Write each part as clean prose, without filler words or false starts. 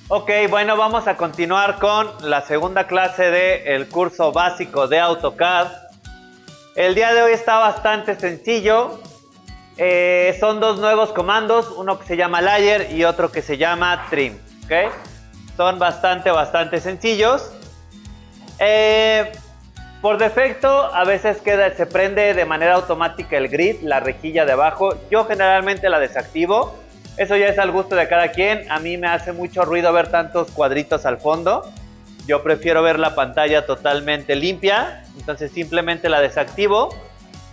Ok, bueno, vamos a continuar con la segunda clase del curso básico de AutoCAD. El día de hoy está bastante sencillo. Son dos nuevos comandos, uno que se llama Layer y otro que se llama Trim. ¿Okay? Son bastante sencillos. Por defecto, a veces se prende de manera automática el grid, la rejilla de abajo. Yo generalmente la desactivo. Eso ya es al gusto de cada quien. A mí me hace mucho ruido ver tantos cuadritos al fondo. Yo prefiero ver la pantalla totalmente limpia. Entonces simplemente la desactivo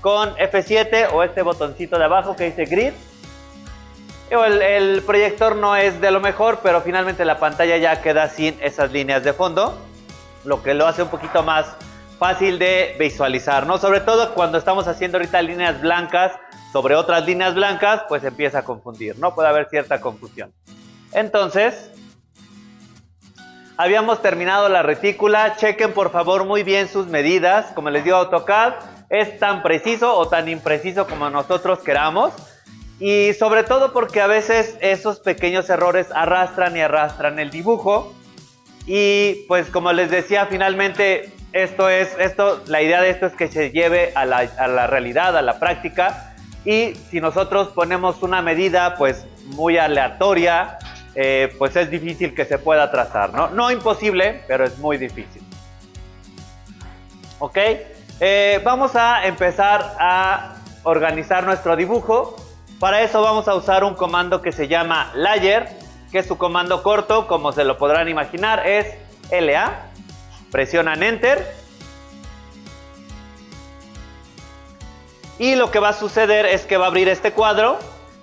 con F7 o este botoncito de abajo que dice Grid. El proyector no es de lo mejor, pero finalmente la pantalla ya queda sin esas líneas de fondo, lo que lo hace un poquito más fácil de visualizar, ¿no? Sobre todo cuando estamos haciendo ahorita líneas blancas sobre otras líneas blancas, pues empieza a confundir, ¿no? Puede haber cierta confusión. Entonces, habíamos terminado la retícula. Chequen por favor muy bien sus medidas. Como les digo, AutoCAD es tan preciso o tan impreciso como nosotros queramos. Y sobre todo porque a veces esos pequeños errores arrastran el dibujo. Y pues como les decía, finalmente la idea de esto es que se lleve a la realidad, a la práctica. Y si nosotros ponemos una medida pues muy aleatoria, pues es difícil que se pueda trazar, ¿no? No imposible, pero es muy difícil. Ok, vamos a empezar a organizar nuestro dibujo. Para eso vamos a usar un comando que se llama Layer, que su comando corto, como se lo podrán imaginar, es LA. Presionan Enter. Y lo que va a suceder es que va a abrir este cuadro.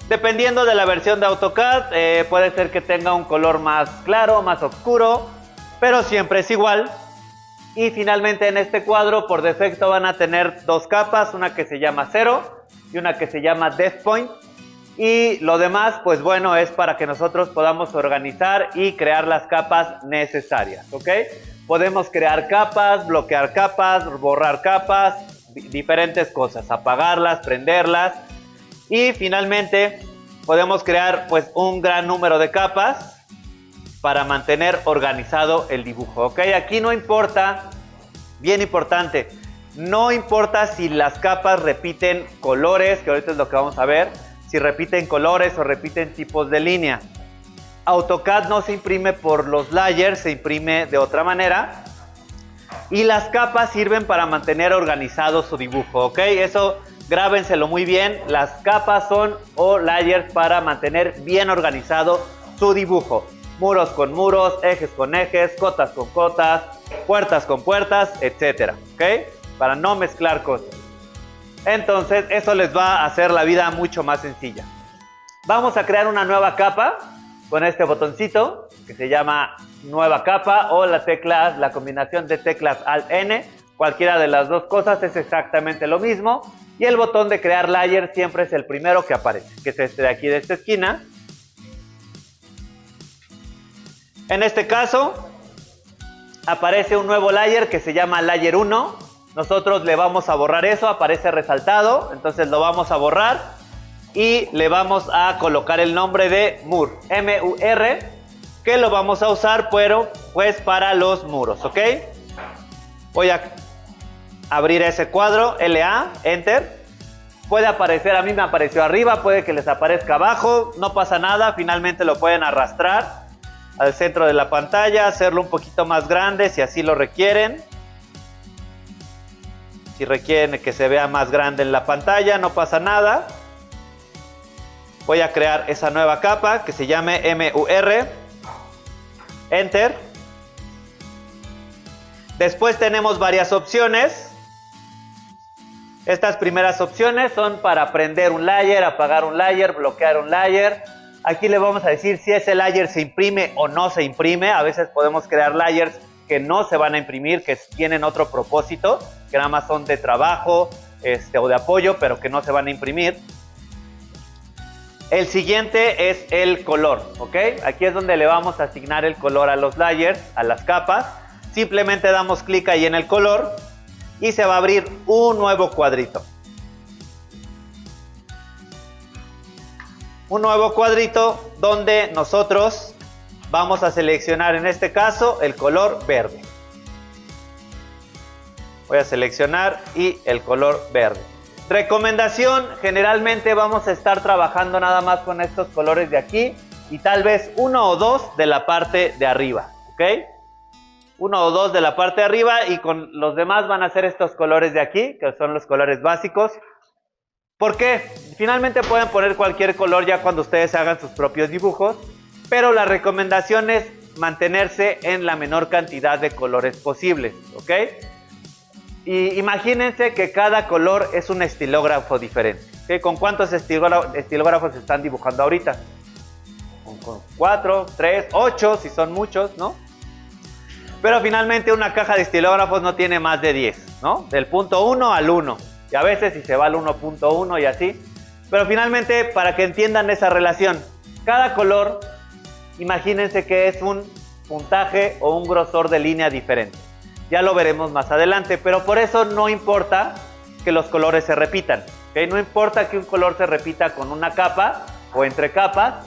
Dependiendo de la versión de AutoCAD, puede ser que tenga un color más claro, más oscuro, pero siempre es igual. Y finalmente en este cuadro por defecto van a tener dos capas, una que se llama 0 y una que se llama Death Point. Y lo demás, pues bueno, es para que nosotros podamos organizar y crear las capas necesarias, ¿ok? Podemos crear capas, bloquear capas, borrar capas, diferentes cosas, apagarlas, prenderlas. Y finalmente podemos crear pues un gran número de capas para mantener organizado el dibujo, ¿ok? Aquí no importa, bien importante, no importa si las capas repiten colores, que ahorita es lo que vamos a ver, si repiten colores o repiten tipos de línea. AutoCAD no se imprime por los layers, se imprime de otra manera. Y las capas sirven para mantener organizado su dibujo, ¿ok? Eso grábenselo muy bien. Las capas son layers para mantener bien organizado su dibujo. Muros con muros, ejes con ejes, cotas con cotas, puertas con puertas, etcétera, ¿ok? Para no mezclar cosas. Entonces, eso les va a hacer la vida mucho más sencilla. Vamos a crear una nueva capa con este botoncito que se llama Nueva Capa o la combinación de teclas Alt-N. Cualquiera de las dos cosas es exactamente lo mismo. Y el botón de crear layer siempre es el primero que aparece, que es este de aquí de esta esquina. En este caso, aparece un nuevo layer que se llama Layer 1. Nosotros le vamos a borrar eso, aparece resaltado, entonces lo vamos a borrar y le vamos a colocar el nombre de Mur, M-U-R, que lo vamos a usar pues para los muros, ¿ok? Voy a abrir ese cuadro, LA, Enter. Puede aparecer, a mí me apareció arriba, puede que les aparezca abajo, no pasa nada, finalmente lo pueden arrastrar al centro de la pantalla, hacerlo un poquito más grande si así lo requieren. Si requieren que se vea más grande en la pantalla, no pasa nada. Voy a crear esa nueva capa que se llame MUR. Enter. Después tenemos varias opciones. Estas primeras opciones son para prender un layer, apagar un layer, bloquear un layer. Aquí le vamos a decir si ese layer se imprime o no se imprime. A veces podemos crear layers que no se van a imprimir, que tienen otro propósito, que nada más son de trabajo o de apoyo, pero que no se van a imprimir. El siguiente es el color, ¿ok? Aquí es donde le vamos a asignar el color a los layers, a las capas. Simplemente damos clic ahí en el color y se va a abrir un nuevo cuadrito. Un nuevo cuadrito donde nosotros vamos a seleccionar en este caso el color verde. Voy a seleccionar y el color verde. Recomendación, generalmente vamos a estar trabajando nada más con estos colores de aquí y tal vez uno o dos de la parte de arriba, ¿ok? Uno o dos de la parte de arriba y con los demás van a ser estos colores de aquí, que son los colores básicos. ¿Por qué? Finalmente pueden poner cualquier color ya cuando ustedes hagan sus propios dibujos, pero la recomendación es mantenerse en la menor cantidad de colores posibles, ¿ok? Y imagínense que cada color es un estilógrafo diferente, ¿ok? ¿Con cuántos estilógrafos están dibujando ahorita? Con 4, 3, 8 si son muchos, ¿no? Pero finalmente una caja de estilógrafos no tiene más de 10, ¿no? Del punto 1 al 1. Y a veces si se va al 1.1 y así. Pero finalmente, para que entiendan esa relación, cada color, imagínense que es un puntaje o un grosor de línea diferente. Ya lo veremos más adelante, pero por eso no importa que los colores se repitan, ¿okay? No importa que un color se repita con una capa o entre capas,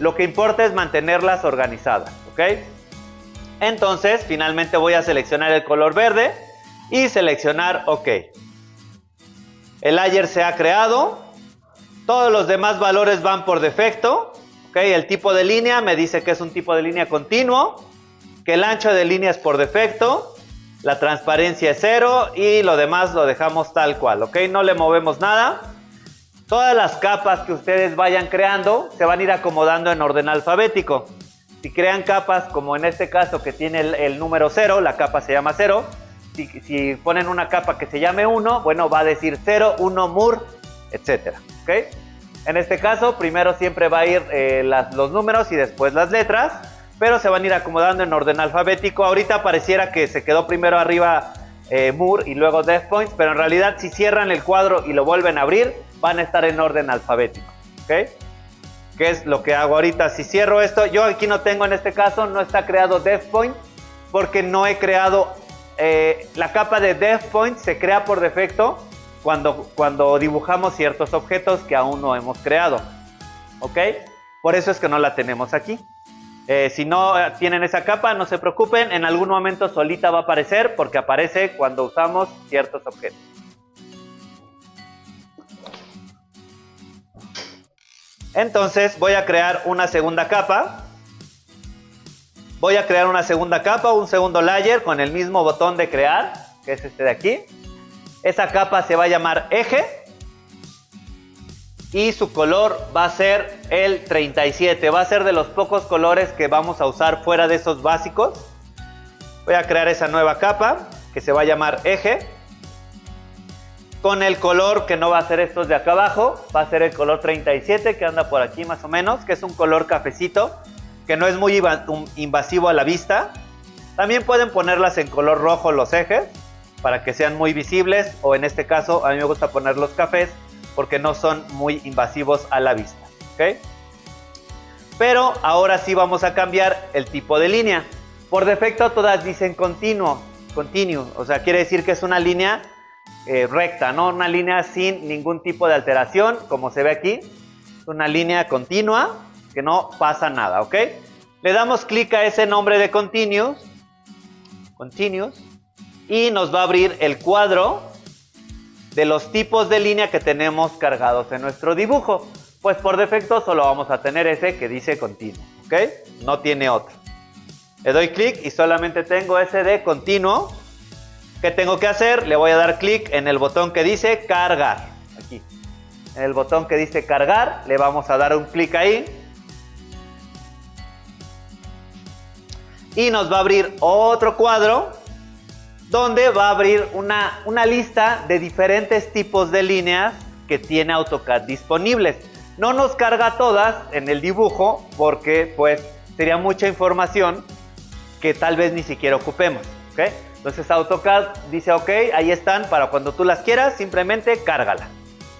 lo que importa es mantenerlas organizadas, ¿ok? Entonces, finalmente voy a seleccionar el color verde y seleccionar OK. El layer se ha creado, todos los demás valores van por defecto, ¿ok? El tipo de línea me dice que es un tipo de línea continuo, que el ancho de línea es por defecto, la transparencia es 0 y lo demás lo dejamos tal cual, ¿ok? No le movemos nada. Todas las capas que ustedes vayan creando se van a ir acomodando en orden alfabético. Si crean capas como en este caso que tiene el número 0, la capa se llama 0. Si ponen una capa que se llame 1, bueno, va a decir 0, 1, mur, etc. ¿Ok? En este caso, primero siempre va a ir los números y después las letras, pero se van a ir acomodando en orden alfabético. Ahorita pareciera que se quedó primero arriba Moore y luego Def Points, pero en realidad si cierran el cuadro y lo vuelven a abrir, van a estar en orden alfabético, ¿ok? ¿Qué es lo que hago ahorita? Si cierro esto, yo aquí no tengo en este caso, no está creado Def Point, porque no he creado, la capa de Def Point se crea por defecto cuando dibujamos ciertos objetos que aún no hemos creado, ¿ok? Por eso es que no la tenemos aquí. Si no tienen esa capa, no se preocupen, en algún momento solita va a aparecer porque aparece cuando usamos ciertos objetos. Entonces voy a crear una segunda capa. Voy a crear una segunda capa, un segundo layer con el mismo botón de crear, que es este de aquí. Esa capa se va a llamar eje. Y su color va a ser el 37. Va a ser de los pocos colores que vamos a usar fuera de esos básicos. Voy a crear esa nueva capa que se va a llamar eje. Con el color que no va a ser estos de acá abajo. Va a ser el color 37 que anda por aquí más o menos. Que es un color cafecito. Que no es muy invasivo a la vista. También pueden ponerlas en color rojo los ejes. Para que sean muy visibles. O en este caso a mí me gusta poner los cafés. Porque no son muy invasivos a la vista, ¿ok? Pero ahora sí vamos a cambiar el tipo de línea. Por defecto todas dicen continuo, o sea, quiere decir que es una línea recta, ¿no? Una línea sin ningún tipo de alteración, como se ve aquí. Es una línea continua, que no pasa nada, ¿ok? Le damos clic a ese nombre de continuous, y nos va a abrir el cuadro de los tipos de línea que tenemos cargados en nuestro dibujo. Pues por defecto solo vamos a tener ese que dice continuo, ¿ok? No tiene otro. Le doy clic y solamente tengo ese de continuo. ¿Qué tengo que hacer? Le voy a dar clic en el botón que dice cargar. Aquí. En el botón que dice cargar, le vamos a dar un clic ahí. Y nos va a abrir otro cuadro donde va a abrir una lista de diferentes tipos de líneas que tiene AutoCAD disponibles. No nos carga todas en el dibujo porque pues sería mucha información que tal vez ni siquiera ocupemos, ¿ok? Entonces AutoCAD dice ok, ahí están, para cuando tú las quieras simplemente cárgala.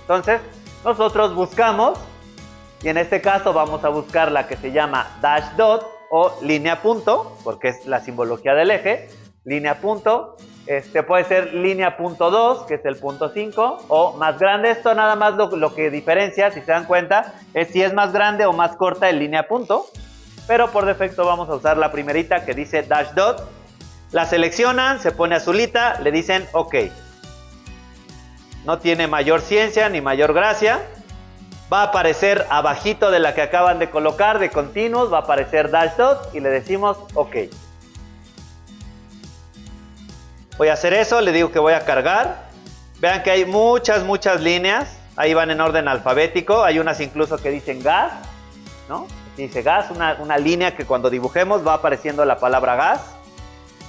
Entonces nosotros buscamos y en este caso vamos a buscar la que se llama dash dot o línea punto, porque es la simbología del eje. Línea punto, puede ser línea punto 2, que es el punto 5, o más grande. Esto nada más lo que diferencia, si se dan cuenta, es si es más grande o más corta el línea punto. pero por defecto vamos a usar la primerita que dice dash dot. La seleccionan, se pone azulita, le dicen OK. No tiene mayor ciencia ni mayor gracia. Va a aparecer abajito de la que acaban de colocar de continuos, va a aparecer dash dot y le decimos OK. Voy a hacer eso, le digo que voy a cargar. Vean que hay muchas líneas. Ahí van en orden alfabético. Hay unas incluso que dicen gas, ¿no? Dice gas, una línea que cuando dibujemos va apareciendo la palabra gas.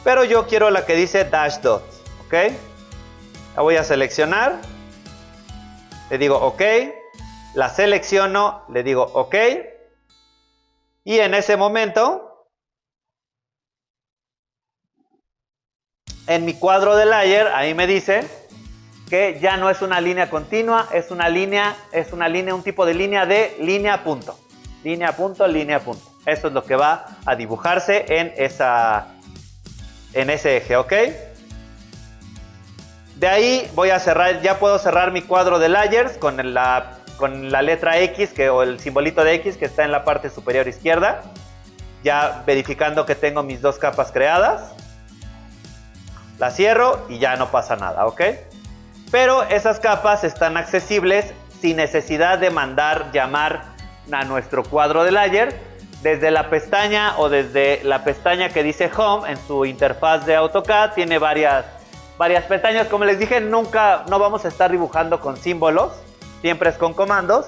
Pero yo quiero la que dice dash dot, ¿ok? La voy a seleccionar. Le digo OK. La selecciono, le digo OK. Y en ese momento, en mi cuadro de layer, ahí me dice que ya no es una línea continua, es una línea, un tipo de línea de línea punto. Línea punto, línea punto. Eso es lo que va a dibujarse en ese eje, ¿ok? De ahí voy a cerrar, ya puedo cerrar mi cuadro de layers con la letra X o el simbolito de X que está en la parte superior izquierda. Ya verificando que tengo mis dos capas creadas. La cierro y ya no pasa nada, ¿ok? Pero esas capas están accesibles sin necesidad de llamar a nuestro cuadro de layer desde la pestaña o desde la pestaña que dice Home en su interfaz de AutoCAD. Tiene varias pestañas. Como les dije, no vamos a estar dibujando con símbolos, siempre es con comandos,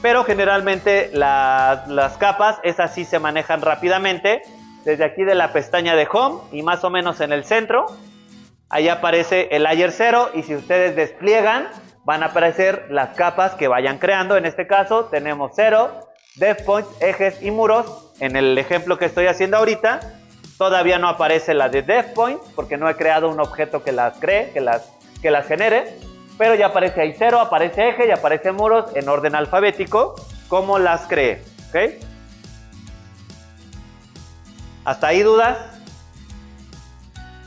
pero generalmente las capas, esas sí se manejan rápidamente desde aquí de la pestaña de Home y más o menos en el centro. Ahí aparece el layer 0 y si ustedes despliegan van a aparecer las capas que vayan creando. En este caso tenemos 0, depth point, ejes y muros. En el ejemplo que estoy haciendo ahorita todavía no aparece la de depth point porque no he creado un objeto que las cree, que las genere. Pero ya aparece ahí 0, aparece eje y aparece muros en orden alfabético como las creé, ¿ok? ¿Hasta ahí dudas?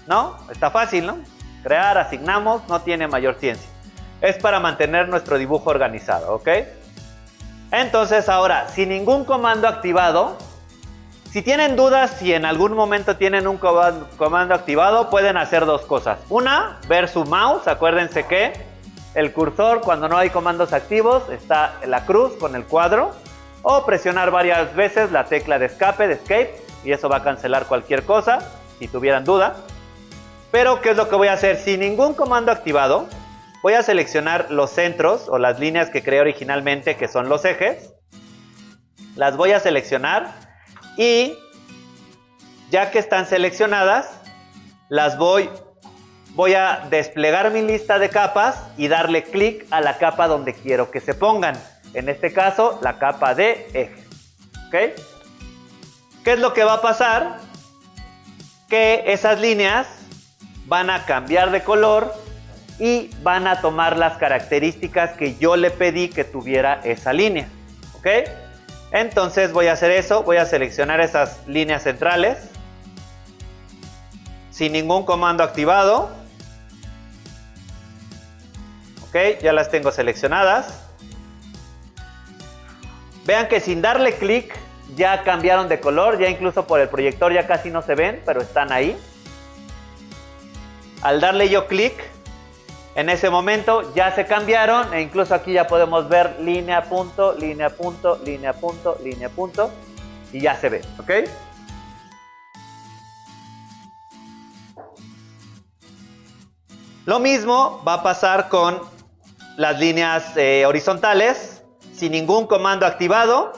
¿No? Está fácil, ¿no? Crear, asignamos, no tiene mayor ciencia. Es para mantener nuestro dibujo organizado, ¿ok? Entonces ahora, sin ningún comando activado, si tienen dudas, si en algún momento tienen un comando activado, pueden hacer dos cosas. Una, ver su mouse. Acuérdense que el cursor, cuando no hay comandos activos, está la cruz con el cuadro. O presionar varias veces la tecla de escape, de escape, y eso va a cancelar cualquier cosa, si tuvieran duda. Pero, ¿qué es lo que voy a hacer? Sin ningún comando activado, voy a seleccionar los centros o las líneas que creé originalmente, que son los ejes. Las voy a seleccionar y ya que están seleccionadas, voy a desplegar mi lista de capas y darle clic a la capa donde quiero que se pongan. En este caso, la capa de eje. ¿Ok? ¿Qué es lo que va a pasar? Que esas líneas van a cambiar de color y van a tomar las características que yo le pedí que tuviera esa línea. ¿Ok? Entonces voy a hacer eso, voy a seleccionar esas líneas centrales sin ningún comando activado. Ok, ya las tengo seleccionadas. Vean que sin darle clic ya cambiaron de color, ya incluso por el proyector ya casi no se ven, pero están ahí. Al darle yo clic, en ese momento ya se cambiaron e incluso aquí ya podemos ver línea, punto, línea, punto, línea, punto, línea, punto y ya se ve, ¿ok? Lo mismo va a pasar con las líneas horizontales. Sin ningún comando activado,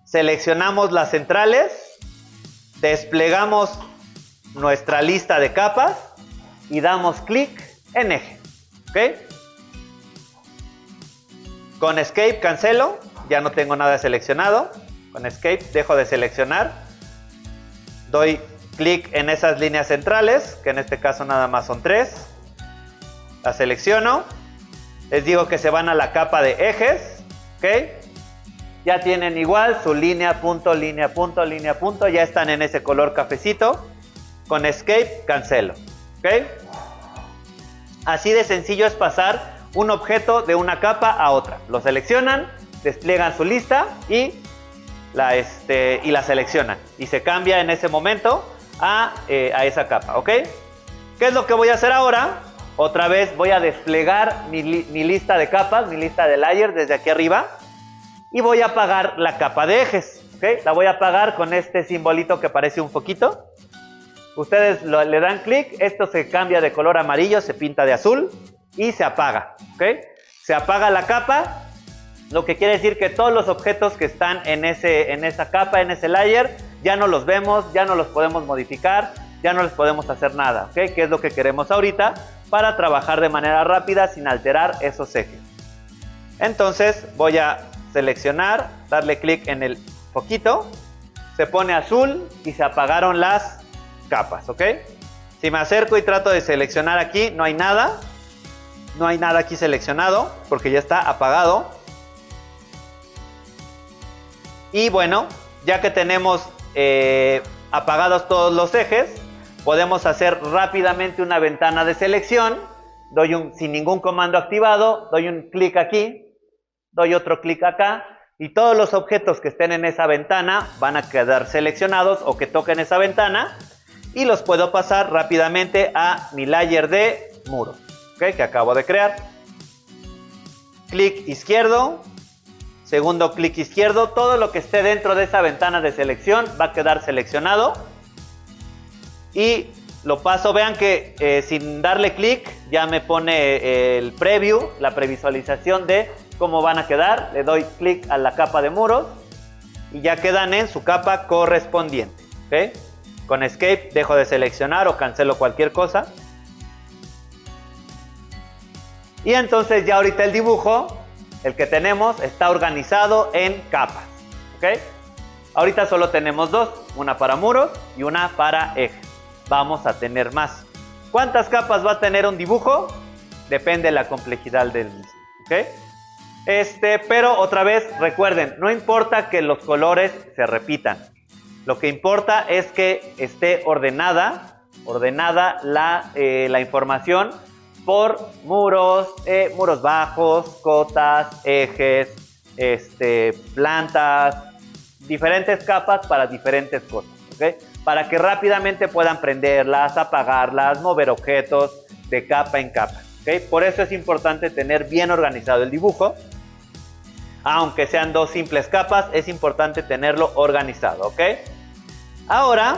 seleccionamos las centrales, desplegamos nuestra lista de capas y damos clic en eje. ¿Ok? Con Escape cancelo, ya no tengo nada seleccionado. Con Escape dejo de seleccionar. Doy clic en esas líneas centrales, que en este caso nada más son 3. Las selecciono. Les digo que se van a la capa de ejes. ¿Ok? Ya tienen igual su línea, punto, línea, punto, línea, punto. Ya están en ese color cafecito. Con Escape cancelo. ¿Ok? Así de sencillo es pasar un objeto de una capa a otra. Lo seleccionan, despliegan su lista y y la seleccionan. Y se cambia en ese momento a esa capa, ¿ok? ¿Qué es lo que voy a hacer ahora? Otra vez voy a desplegar mi lista de capas, mi lista de layers desde aquí arriba. Y voy a apagar la capa de ejes, ¿ok? La voy a apagar con este simbolito que parece un foquito. Ustedes le dan clic, esto se cambia de color amarillo, se pinta de azul y se apaga, ¿ok? Se apaga la capa, lo que quiere decir que todos los objetos que están en esa capa, en ese layer, ya no los vemos, ya no los podemos modificar, ya no les podemos hacer nada, ¿ok? Que es lo que queremos ahorita para trabajar de manera rápida sin alterar esos ejes. Entonces voy a seleccionar, darle clic en el foquito, se pone azul y se apagaron las capas, ¿ok? Si me acerco y trato de seleccionar aquí, no hay nada aquí seleccionado porque ya está apagado. Y bueno, ya que tenemos apagados todos los ejes, podemos hacer rápidamente una ventana de selección. Sin ningún comando activado, doy un clic aquí, doy otro clic acá y todos los objetos que estén en esa ventana van a quedar seleccionados o que toquen esa ventana y los puedo pasar rápidamente a mi layer de muro, ¿okay? Que acabo de crear. Clic izquierdo, segundo clic izquierdo, todo lo que esté dentro de esa ventana de selección va a quedar seleccionado y lo paso. Vean que sin darle clic ya me pone el preview, la previsualización de cómo van a quedar. Le doy clic a la capa de muros y ya quedan en su capa correspondiente, ¿okay? Con Escape dejo de seleccionar o cancelo cualquier cosa. Y entonces ya ahorita el dibujo, el que tenemos, está organizado en capas, ¿ok? Ahorita solo tenemos dos, una para muros y una para ejes. Vamos a tener más. ¿Cuántas capas va a tener un dibujo? Depende de la complejidad del mismo, ¿ok? Pero otra vez, recuerden, no importa que los colores se repitan. Lo que importa es que esté ordenada la información por muros, muros bajos, cotas, ejes, plantas, diferentes capas para diferentes cosas, ¿okay? Para que rápidamente puedan prenderlas, apagarlas, mover objetos de capa en capa, ¿okay? Por eso es importante tener bien organizado el dibujo. Aunque sean dos simples capas, es importante tenerlo organizado, ¿ok? Ahora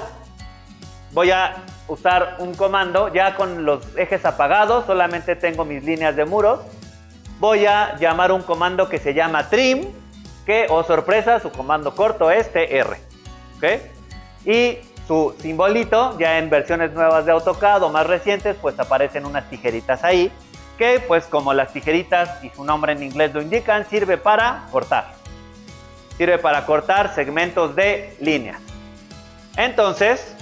voy a usar un comando ya con los ejes apagados, solamente tengo mis líneas de muros. Voy a llamar un comando que se llama trim, que, oh sorpresa, su comando corto es tr, ¿ok? Y su simbolito, ya en versiones nuevas de AutoCAD o más recientes, pues aparecen unas tijeritas ahí, que pues como las tijeritas y su nombre en inglés lo indican, sirve para cortar. Sirve para cortar segmentos de líneas. Entonces,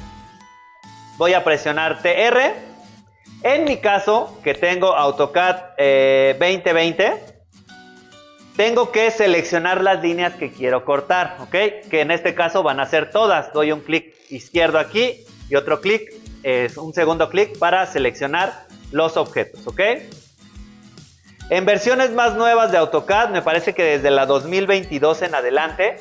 voy a presionar TR. En mi caso, que tengo AutoCAD 2020, tengo que seleccionar las líneas que quiero cortar, ¿ok? Que en este caso van a ser todas. Doy un clic izquierdo aquí y otro clic, un segundo clic para seleccionar los objetos, ¿ok? En versiones más nuevas de AutoCAD, me parece que desde la 2022 en adelante,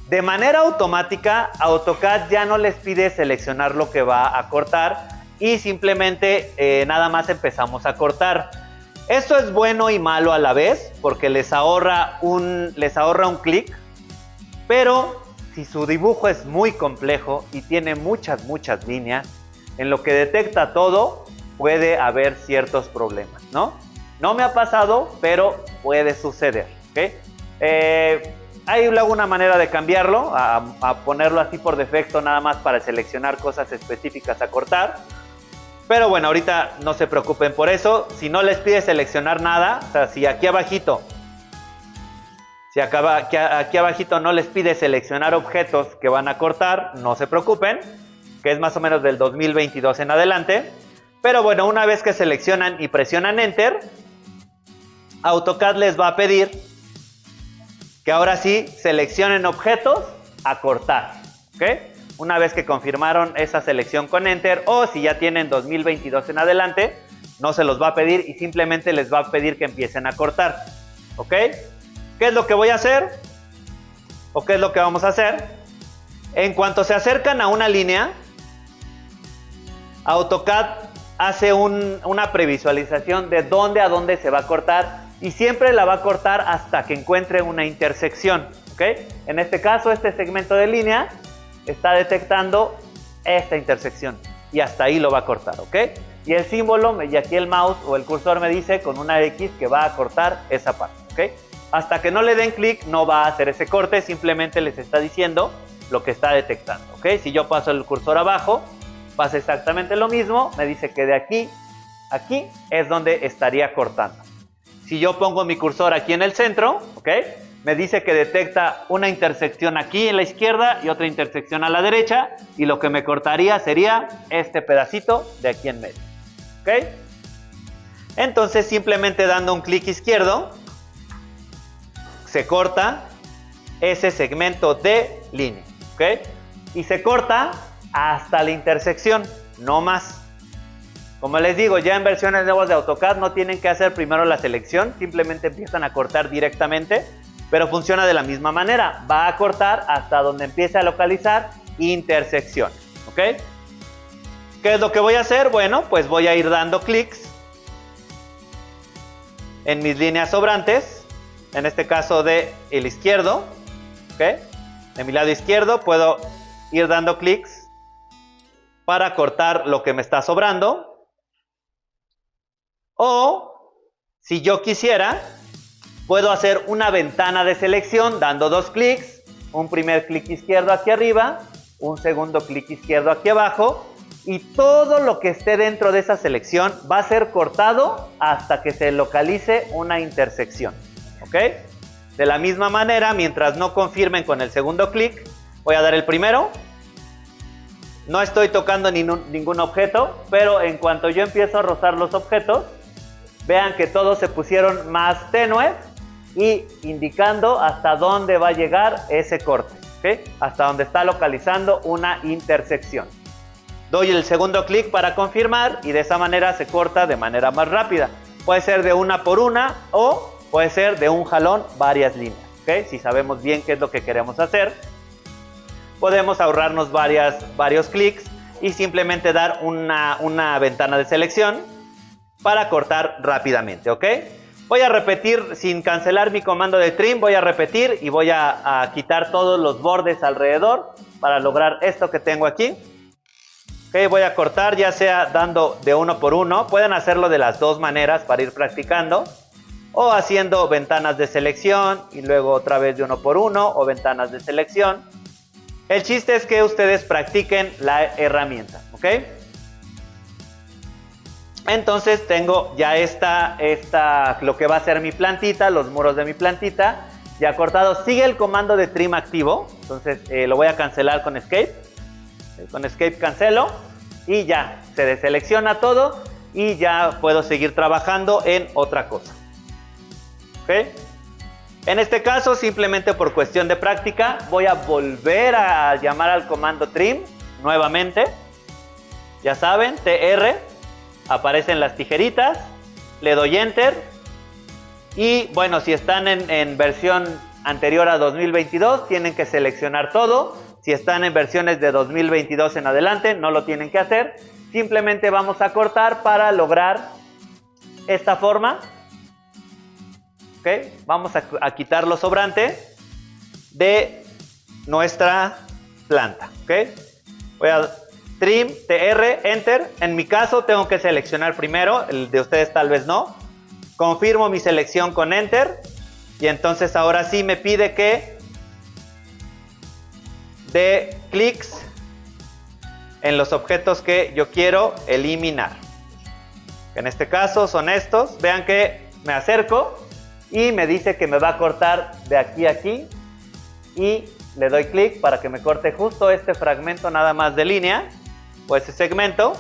de manera automática, AutoCAD ya no les pide seleccionar lo que va a cortar y simplemente nada más empezamos a cortar. Esto es bueno y malo a la vez porque les ahorra un clic, pero si su dibujo es muy complejo y tiene muchas hay en lo que detecta todo, puede haber ciertos problemas, ¿no? No me ha pasado, pero puede suceder, ¿ok? Hay alguna manera de cambiarlo, a ponerlo así por defecto nada más para seleccionar cosas específicas a cortar. Pero bueno, ahorita no se preocupen por eso. Si no les pide seleccionar nada, o sea, si aquí abajito no les pide seleccionar objetos que van a cortar, no se preocupen, que es más o menos del 2022 en adelante. Pero bueno, una vez que seleccionan y presionan Enter, AutoCAD les va a pedir que ahora sí seleccionen objetos a cortar, ¿ok? Una vez que confirmaron esa selección con Enter, o si ya tienen 2022 en adelante, no se los va a pedir y simplemente les va a pedir que empiecen a cortar, ¿ok? ¿Qué es lo que voy a hacer? ¿O qué es lo que vamos a hacer? En cuanto se acercan a una línea, AutoCAD hace una previsualización de dónde a dónde se va a cortar y siempre la va a cortar hasta que encuentre una intersección, ¿ok? En este caso, este segmento de línea está detectando esta intersección y hasta ahí lo va a cortar, ¿ok? Y el símbolo, y aquí el mouse o el cursor me dice con una X que va a cortar esa parte, ¿ok? Hasta que no le den clic no va a hacer ese corte, simplemente les está diciendo lo que está detectando, ¿ok? Si yo paso el cursor abajo, pasa exactamente lo mismo, me dice que de aquí a aquí es donde estaría cortando. Si yo pongo mi cursor aquí en el centro, ¿ok? Me dice que detecta una intersección aquí en la izquierda y otra intersección a la derecha y lo que me cortaría sería este pedacito de aquí en medio, ¿ok? Entonces simplemente dando un clic izquierdo se corta ese segmento de línea, ¿ok? Y se corta hasta la intersección, no más. Como les digo, ya en versiones nuevas de AutoCAD no tienen que hacer primero la selección, simplemente empiezan a cortar directamente, pero funciona de la misma manera. Va a cortar hasta donde empiece a localizar intersección, ¿ok? ¿Qué es lo que voy a hacer? Bueno, pues voy a ir dando clics en mis líneas sobrantes, en este caso de el izquierdo, ¿ok? De mi lado izquierdo puedo ir dando clics para cortar lo que me está sobrando. O, si yo quisiera, puedo hacer una ventana de selección dando dos clics, un primer clic izquierdo aquí arriba, un segundo clic izquierdo aquí abajo, y todo lo que esté dentro de esa selección va a ser cortado hasta que se localice una intersección, ¿ok? De la misma manera, mientras no confirmen con el segundo clic, voy a dar el primero. No estoy tocando ningún objeto, pero en cuanto yo empiezo a rozar los objetos, vean que todos se pusieron más tenues y indicando hasta dónde va a llegar ese corte, ¿ok? Hasta donde está localizando una intersección. Doy el segundo clic para confirmar y de esa manera se corta de manera más rápida. Puede ser de una por una o puede ser de un jalón varias líneas, ¿ok? Si sabemos bien qué es lo que queremos hacer, podemos ahorrarnos varios clics y simplemente dar una ventana de selección para cortar rápidamente, ¿ok? Voy a repetir sin cancelar mi comando de trim, voy a repetir y voy a quitar todos los bordes alrededor para lograr esto que tengo aquí. Ok, voy a cortar ya sea dando de uno por uno, pueden hacerlo de las dos maneras para ir practicando, o haciendo ventanas de selección y luego otra vez de uno por uno o ventanas de selección. El chiste es que ustedes practiquen la herramienta, ¿ok? Entonces tengo ya lo que va a ser mi plantita, los muros de mi plantita ya cortados. Sigue el comando de trim activo, entonces lo voy a cancelar con escape. Con escape cancelo y ya se deselecciona todo y ya puedo seguir trabajando en otra cosa, ¿ok? En este caso, simplemente por cuestión de práctica, voy a volver a llamar al comando trim nuevamente. Ya saben, TR, aparecen las tijeritas, le doy enter y bueno, si están en versión anterior a 2022, tienen que seleccionar todo. Si están en versiones de 2022 en adelante, no lo tienen que hacer. Simplemente vamos a cortar para lograr esta forma. ¿Okay? Vamos a quitar lo sobrante de nuestra planta. ¿Okay? Voy a trim, TR, enter. En mi caso tengo que seleccionar primero, el de ustedes tal vez no. Confirmo mi selección con enter. Y entonces ahora sí me pide que de clics en los objetos que yo quiero eliminar. En este caso son estos. Vean que me acerco y me dice que me va a cortar de aquí a aquí y le doy clic para que me corte justo este fragmento nada más de línea o ese segmento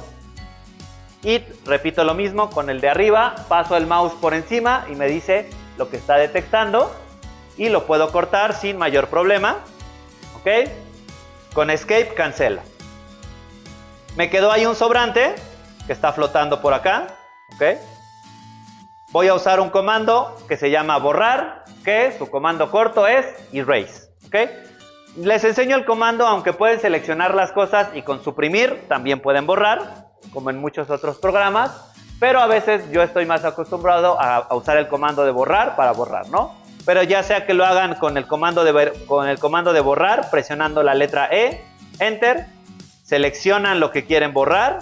y repito lo mismo con el de arriba. Paso el mouse por encima y me dice lo que está detectando y lo puedo cortar sin mayor problema, ¿ok? Con escape cancela. Me quedó ahí un sobrante que está flotando por acá, ¿ok? Voy a usar un comando que se llama borrar, que su comando corto es erase, ¿ok? Les enseño el comando, aunque pueden seleccionar las cosas y con suprimir también pueden borrar, como en muchos otros programas, pero a veces yo estoy más acostumbrado a usar el comando de borrar para borrar, ¿no? Pero ya sea que lo hagan con el comando de borrar, presionando la letra E, Enter, seleccionan lo que quieren borrar,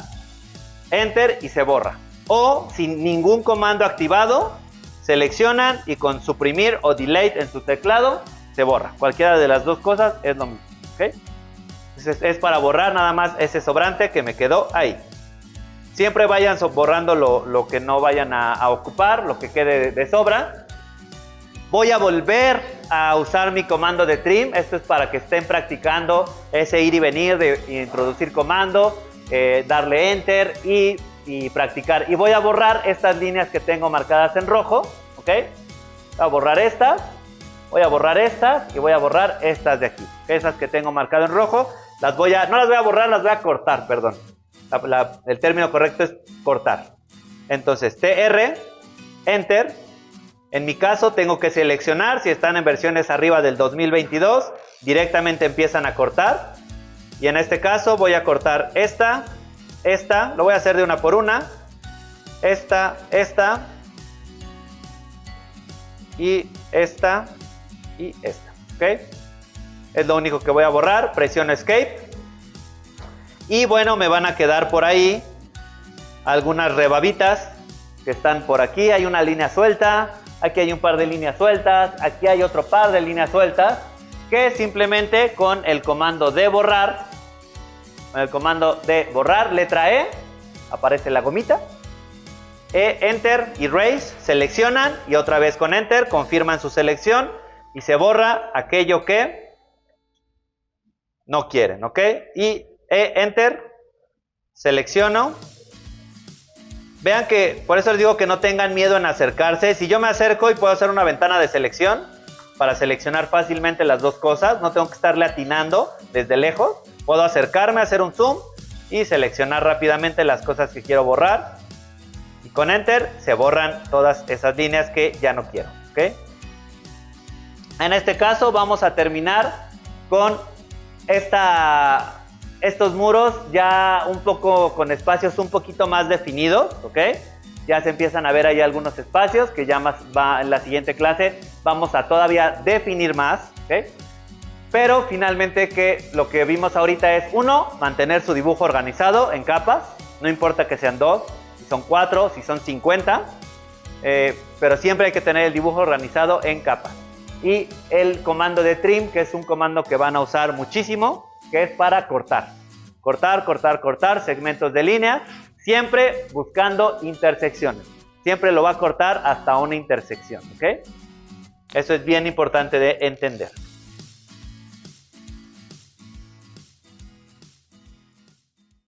Enter y se borra. O sin ningún comando activado, seleccionan y con suprimir o delete en su teclado, se borra. Cualquiera de las dos cosas es lo mismo, ¿ok? Entonces es para borrar nada más ese sobrante que me quedó ahí. Siempre vayan borrando lo que no vayan a ocupar, lo que quede de sobra. Voy a volver a usar mi comando de trim. Esto es para que estén practicando ese ir y venir de introducir comando, darle enter y practicar. Y voy a borrar estas líneas que tengo marcadas en rojo, ¿ok? Voy a borrar estas. Voy a borrar estas y voy a borrar estas de aquí. Esas que tengo marcado en rojo, no las voy a borrar, las voy a cortar, perdón. El término correcto es cortar. Entonces, TR, Enter. En mi caso tengo que seleccionar, si están en versiones arriba del 2022, directamente empiezan a cortar. Y en este caso voy a cortar esta, lo voy a hacer de una por una. Esta, y esta. Y esta, ¿ok? Es lo único que voy a borrar. Presiono Escape. Y bueno, me van a quedar por ahí algunas rebabitas que están por aquí. Hay una línea suelta, aquí hay un par de líneas sueltas, aquí hay otro par de líneas sueltas que simplemente con el comando de borrar, letra E, aparece la gomita. Enter, Erase, seleccionan y otra vez con Enter confirman su selección. Y se borra aquello que no quieren, ¿ok? Y Enter, selecciono. Vean que, por eso les digo que no tengan miedo en acercarse. Si yo me acerco y puedo hacer una ventana de selección para seleccionar fácilmente las dos cosas, no tengo que estarle atinando desde lejos. Puedo acercarme, hacer un zoom y seleccionar rápidamente las cosas que quiero borrar. Y con Enter se borran todas esas líneas que ya no quiero, ¿ok? En este caso vamos a terminar con estos muros ya un poco con espacios un poquito más definidos, ¿ok? Ya se empiezan a ver ahí algunos espacios que ya más va en la siguiente clase. Vamos a todavía definir más, ¿ok? Pero finalmente que lo que vimos ahorita es, uno, mantener su dibujo organizado en capas. No importa que sean 2, si son 4, si son 50. Pero siempre hay que tener el dibujo organizado en capas. Y el comando de trim, que es un comando que van a usar muchísimo, que es para cortar. Cortar segmentos de línea, siempre buscando intersecciones. Siempre lo va a cortar hasta una intersección, ¿ok? Eso es bien importante de entender.